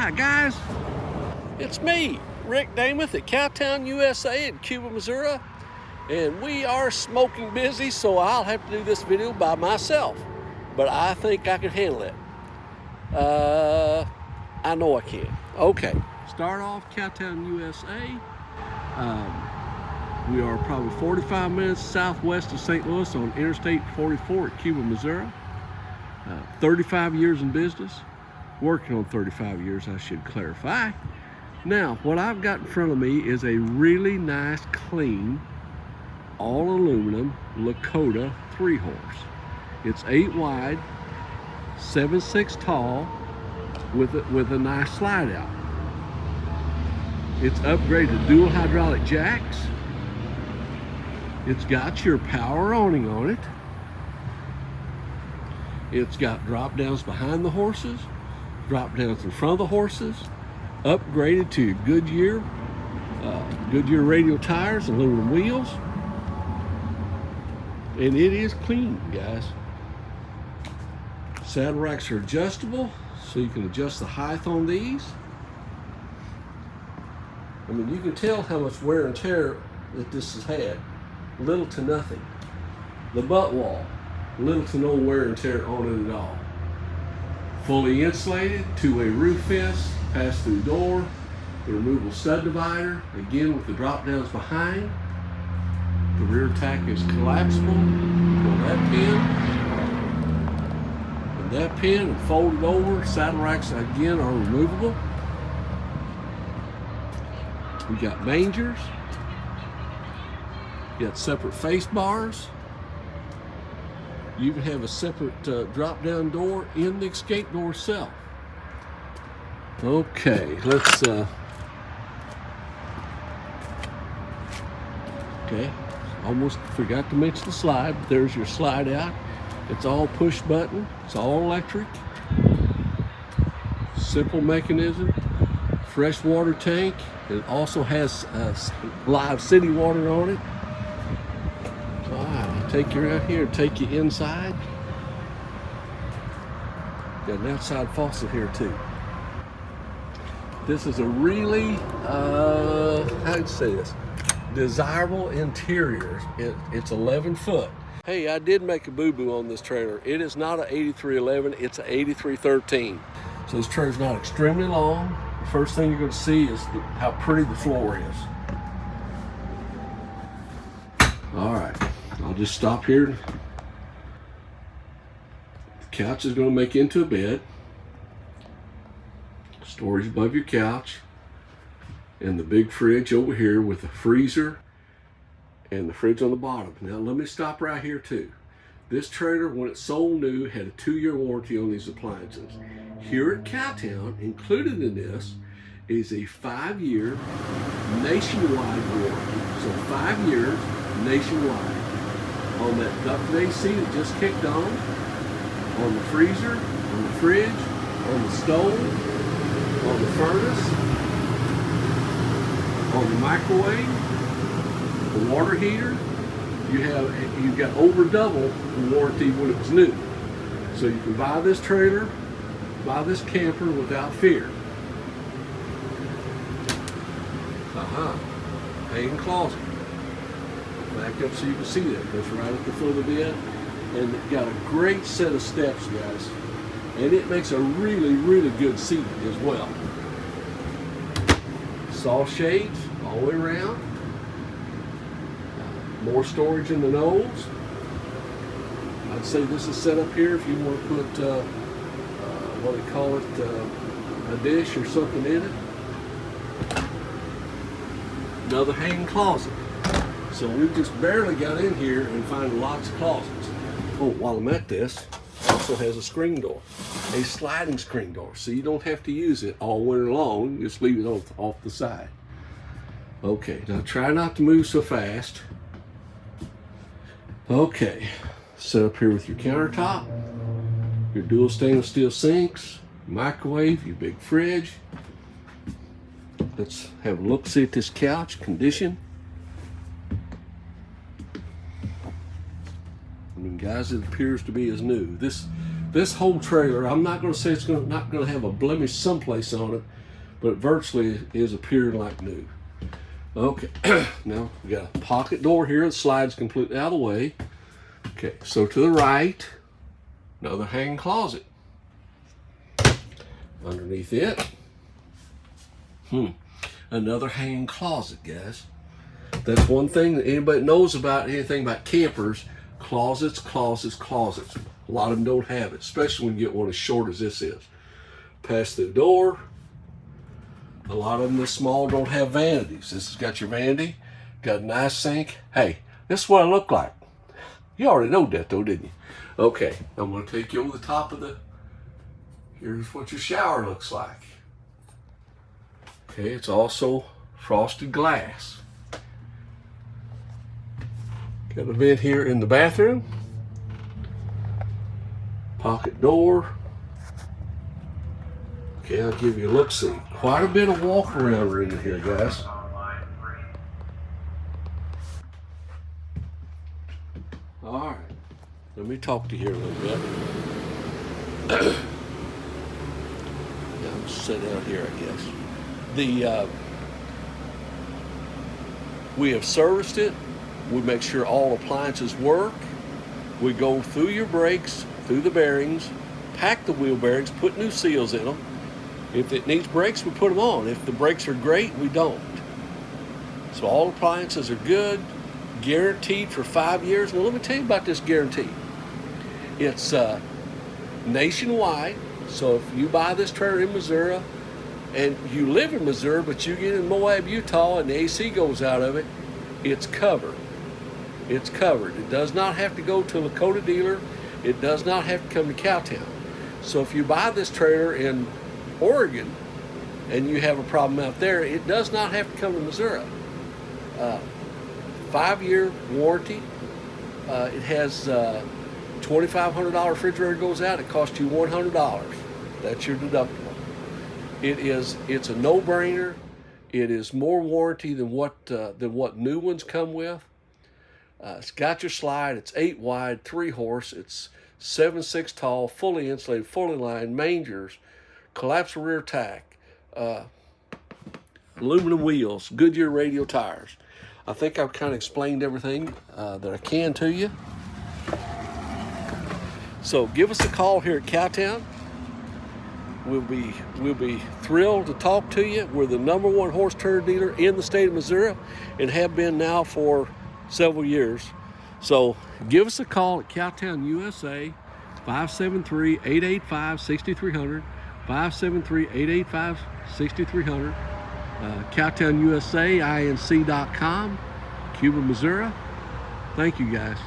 Hi guys, it's me, Rick Damath at Cowtown USA in Cuba, Missouri, and we are smoking busy, so I'll have to do this video by myself, but I think I can handle it. I know I can. Okay, start off Cowtown USA. We are probably 45 minutes southwest of St. Louis on Interstate 44 at Cuba, Missouri. 35 years in business. Working on 35 years, I should clarify. Now, what I've got in front of me is a really nice, clean, all aluminum Lakota 3-horse. It's 8 wide, 7'6" tall, with a nice slide out. It's upgraded dual hydraulic jacks. It's got your power awning on it. It's got drop downs behind the horses, drop downs in front of the horses, upgraded to Goodyear, Goodyear radial tires, aluminum wheels, and it is clean, guys. Saddle racks are adjustable, so you can adjust the height on these. I mean, you can tell how much wear and tear that this has had. Little to nothing. The butt wall, little to no wear and tear on it at all. Fully insulated, two-way roof fence, pass-through door, the removable stud divider, again with the drop downs behind. The rear tack is collapsible. Pull that pin, and that pin, and fold it over. Saddle racks again are removable. We got Mangers. You got separate face bars. You even have a separate drop-down door in the escape door itself. Okay, let's, okay, almost forgot to mention the slide, but there's your slide out. It's all push button, it's all electric. Simple mechanism, fresh water tank. It also has live city water on it. Take you out here, take you inside. Got an outside faucet here too. This is a really, how'd you say this? Desirable interior. It's 11 foot. Hey, I did make a boo-boo on this trailer. It is not an 8311, it's an 8313. So this trailer's not extremely long. The first thing you're gonna see is how pretty the floor is. All right. I'll just stop here. The couch is going to make into a bed. Storage above your couch. And the big fridge over here with the freezer and the fridge on the bottom. Now let me stop right here too. This trailer, when it sold new, had a 2-year warranty on these appliances. Here at Cowtown, included in this, is a 5-year nationwide warranty. So 5 years nationwide. On that ducted AC that just kicked on the freezer, on the fridge, on the stove, on the furnace, on the microwave, the water heater. You've got over double the warranty when it was new. So you can buy this trailer, buy this camper without fear. Hanging closet. Back up so you can see that. Goes right at the foot of the bed. And it's got a great set of steps, guys. And it makes a really, really good seat as well. Saw shades all the way around. More storage in the nose. I'd say this is set up here if you want to put, what do they call it, a dish or something in it. Another hanging closet. So we've just barely got in here and find lots of closets. Oh, while I'm at this, it also has a screen door, a sliding screen door. So you don't have to use it all winter long, just leave it off the side. Okay, now try not to move so fast. Okay, set up here with your countertop, your dual stainless steel sinks, microwave, your big fridge. Let's have a look, see at this couch condition. I mean, guys, it appears to be as new. This this whole trailer, I'm not going to say it's not going to have a blemish someplace on it, but virtually is appearing like new. Okay, now we got a pocket door here that slides completely out of the way. Okay, so to the right, another hanging closet. Underneath it, another hanging closet, guys. That's one thing that anybody knows about anything about campers: closets, closets, closets. A lot of them don't have it, especially when you get one as short as this is. Past the door, a lot of them this small don't have vanities. This has got your vanity, got a nice sink. Hey, this is what I look like. You already know that though, didn't you? Okay, I'm gonna take you over the top of the, here's what your shower looks like. Okay, it's also frosted glass. Got a vent here in the bathroom. Pocket door. Okay, I'll give you a look-see. Quite a bit of walk around in here, guys. All right, let me talk to you here a little bit. Yeah, I'm sit down here, I guess. We have serviced it. We make sure all appliances work. We go through your brakes, through the bearings, pack the wheel bearings, put new seals in them. If it needs brakes, we put them on. If the brakes are great, we don't. So all appliances are good, guaranteed for 5 years. Now let me tell you about this guarantee. It's nationwide. So if you buy this trailer in Missouri and you live in Missouri, but you get in Moab, Utah, and the AC goes out of it, it's covered. It's covered. It does not have to go to a Lakota dealer. It does not have to come to Cowtown. So if you buy this trailer in Oregon and you have a problem out there, it does not have to come to Missouri. 5-year warranty. It has $2,500 refrigerator goes out. It costs you $100. That's your deductible. It's a no-brainer. It is more warranty than what new ones come with. It's got your slide. It's 8 wide, 3 horse. It's 7'6" tall, fully insulated, fully lined, Mangers, collapsible rear tack, aluminum wheels, Goodyear Radial tires. I think I've kind of explained everything that I can to you. So give us a call here at Cowtown. We'll be thrilled to talk to you. We're the #1 horse trailer dealer in the state of Missouri and have been now for several years. So give us a call at Cowtown USA, 573-885-6300, 573-885-6300, Cowtown USA, Inc.com, Cuba, Missouri. Thank you, guys.